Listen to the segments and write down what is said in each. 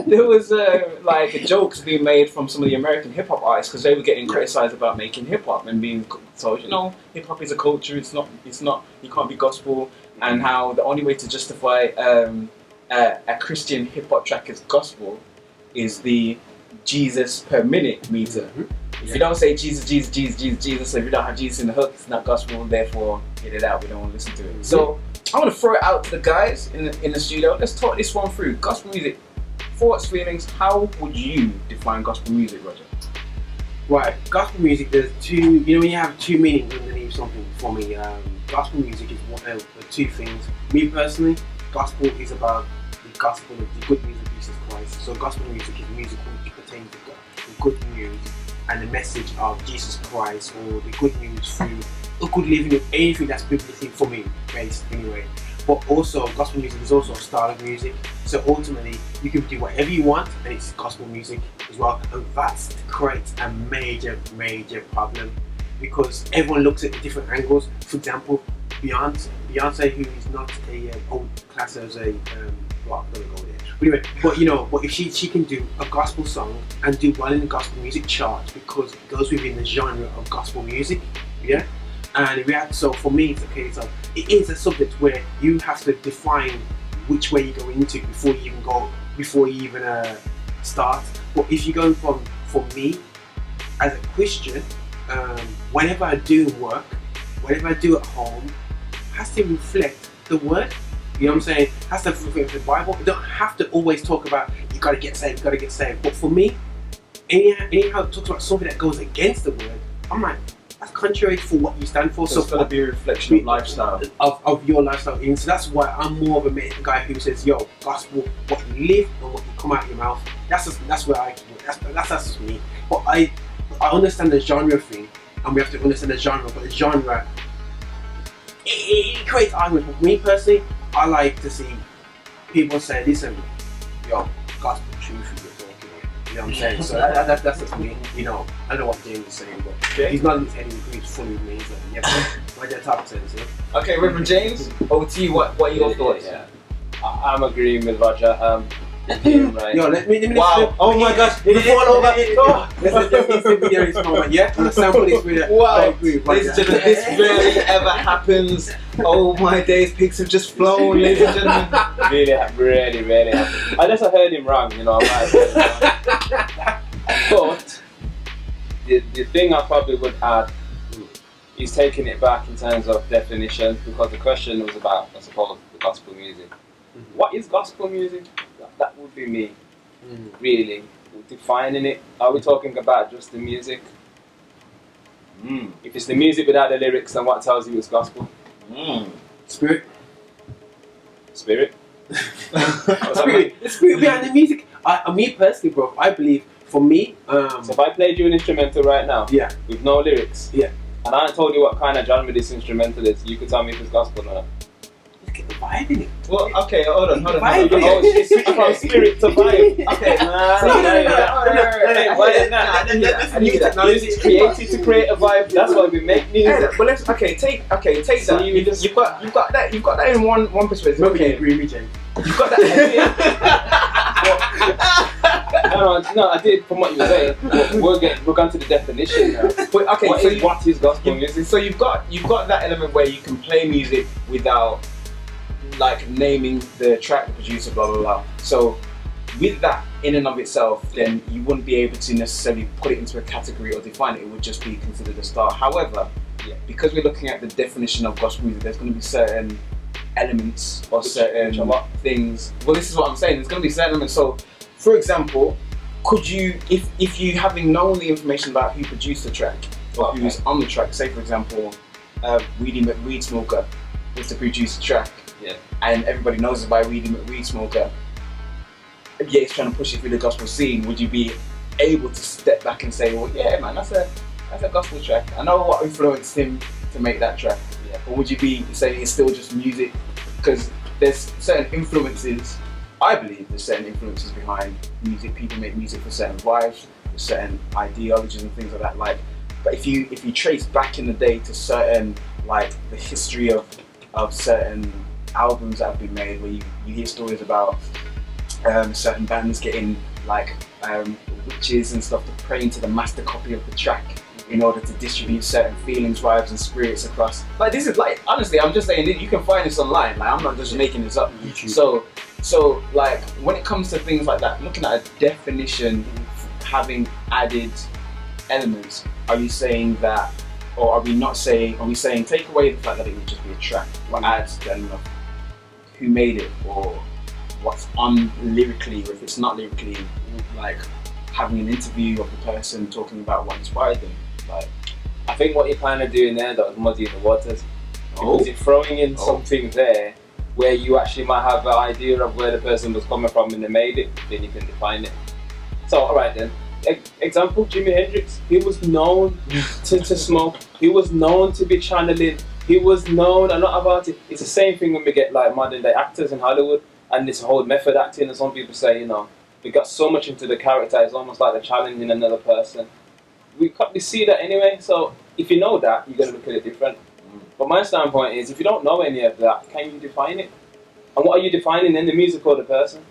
there was like jokes being made from some of the American hip hop artists because they were getting criticized about making hip hop and being told, you know, hip hop is a culture. It's not. You can't be gospel. And how the only way to justify a Christian hip hop track as gospel is the Jesus per minute meter. If you don't say Jesus, Jesus, Jesus, Jesus, Jesus, so if you don't have Jesus in the hook, it's not gospel. Therefore, get it out. We don't want to listen to it. So I want to throw it out to the guys in the studio. Let's talk this one through. Gospel music, thoughts, feelings. How would you define gospel music, Roger? Right, gospel music. There's two. You know, when you have two meanings underneath something. For me, gospel music is two things. Me personally, gospel is about the gospel of the good news of Jesus Christ. So gospel music is music which pertains to God, the good news and the message of Jesus Christ, or the good news through a good living, of anything that's biblically, for me, based anyway. But also, gospel music is also a style of music. So ultimately, you can do whatever you want, and it's gospel music as well. And that creates a major, major problem because everyone looks at different angles. For example, Beyonce, who is not a old class as a well, I'm gonna go there. But anyway, but you know, but if she can do a gospel song and do well in the gospel music chart because it goes within the genre of gospel music, yeah. And so for me, it's a case of it is a subject where you have to define which way you're going into before you even start. But if you're going for me as a Christian, whenever I do work, whatever I do at home, has to reflect the word. You know what I'm saying? Has to reflect the Bible. You don't have to always talk about you gotta get saved, you gotta get saved. But for me, anyhow it talks about something that goes against the word, I'm like, that's contrary for what you stand for. So it's gotta be a reflection of lifestyle. Of your lifestyle. And so that's why I'm more of a guy who says, yo, gospel, what you live and what you come out of your mouth. That's just me. But I understand the genre thing, and we have to understand the genre, but the genre it creates arguments. But me personally, I like to see people say, listen, yo, gospel truth is you're talking about. You know what I'm saying? So that's just me. You know, I don't know what James is saying, but he's not in his head, he agrees fully with me. So yeah, my top sense. Yeah? Okay, Rev James, over to you. What are your thoughts? Yeah. I'm agreeing with Roger. Right. Yo, let me wow. Oh my gosh, did it fall over? Let's instant video this moment, yeah? I'm gonna sample this video. Wow, I agree. ladies and gentlemen, this rarely ever happens. Oh my days, pigs have just flown, ladies and gentlemen. Really happens. Unless I heard him wrong, you know, I might. But the thing I probably would add is taking it back in terms of definitions, because the question was about, I suppose, the gospel music. What is gospel music? That would be me, really. Defining it. Are we talking about just the music? If it's the music without the lyrics, then what tells you it's gospel? Spirit. Spirit? The spirit behind the music. Me personally, bro, I believe, for me... so if I played you an instrumental right now, with no lyrics, and I told you what kind of genre this instrumental is, you could tell me if it's gospel or not. Get the vibe in it. Well, okay, hold on. Oh, it's from spirit to vibe. Okay, Music's created to create a vibe. That's why we make music. But let's take So that. You've got that in one perspective. Okay, agree with you. You've got that. No, I did from what you were saying. We're going to the definition now. But okay, what is gospel music? So you've got that element where you can play music without like naming the track, the producer, blah blah blah. So with that in and of itself, then you wouldn't be able to necessarily put it into a category or define it. It would just be considered a style. However, because we're looking at the definition of gospel music, there's going to be certain elements or certain things. Well, this is what I'm saying. There's going to be certain elements. So, for example, could you, if you having known the information about who produced the track or who's on the track, say for example, Weedy McWeed Smoker was to produce the track, and everybody knows about Weedy McWeed Smoker, yet he's trying to push it through the gospel scene, would you be able to step back and say, well, yeah, man, that's a gospel track. I know what influenced him to make that track. Or would you be saying it's still just music? Because there's certain influences, I believe there's certain influences behind music. People make music for certain vibes, for certain ideologies and things like that. Like, but if you trace back in the day to certain, like, the history of certain albums that have been made where you hear stories about certain bands getting like witches and stuff to pray into the master copy of the track in order to distribute certain feelings, vibes and spirits across. Like this is like, honestly, I'm just saying, you can find this online, like I'm not just making this up. YouTube. So like when it comes to things like that, looking at a definition having added elements, are you saying that, or are we not saying, are we saying take away the fact that it would just be a track, but add the element of who made it or what's on lyrically, or if it's not lyrically, like having an interview of the person talking about what inspired them? Like, I think what you're kind of doing there, that was muddying the waters. Because you're throwing in something there where you actually might have an idea of where the person was coming from when they made it, then you can define it. So, alright then. Example, Jimi Hendrix. He was known to smoke. He was known to be channeling. He was known a lot about it. It's the same thing when we get like modern day actors in Hollywood and this whole method acting, and some people say, you know, we got so much into the character, it's almost like they're challenging another person. We see that anyway, so if you know that, you're going to look at it different. But my standpoint is, if you don't know any of that, can you define it? And what are you defining in the music or the person?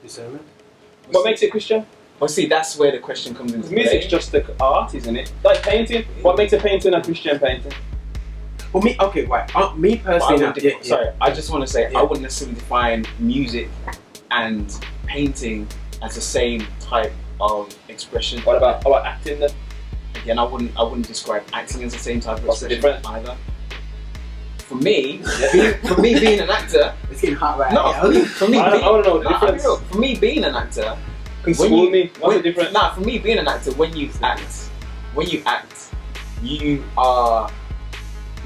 Discernment. What makes it Christian? Well, see, that's where the question comes into play. Music's just the art, isn't it? Like painting. What makes a painting a Christian painting? Well, me, okay, right. Me personally, sorry, I just want to say, I wouldn't necessarily define music and painting as the same type of expression. What about acting then? Again, I wouldn't describe acting as the same type of expression difference? either. For me, being an actor, it's getting hot right now. now. For me, I want to know the difference. For me, being an actor, What's the difference? Nah, for me, being an actor, when you act, you are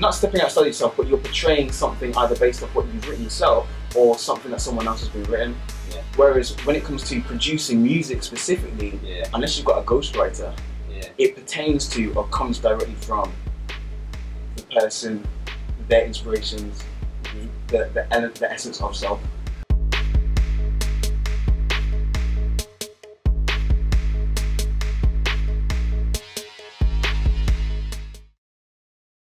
not stepping outside yourself, but you're portraying something either based off what you've written yourself or something that someone else has been written. Yeah. Whereas when it comes to producing music specifically, unless you've got a ghostwriter, it pertains to or comes directly from the person, their inspirations, the essence of self.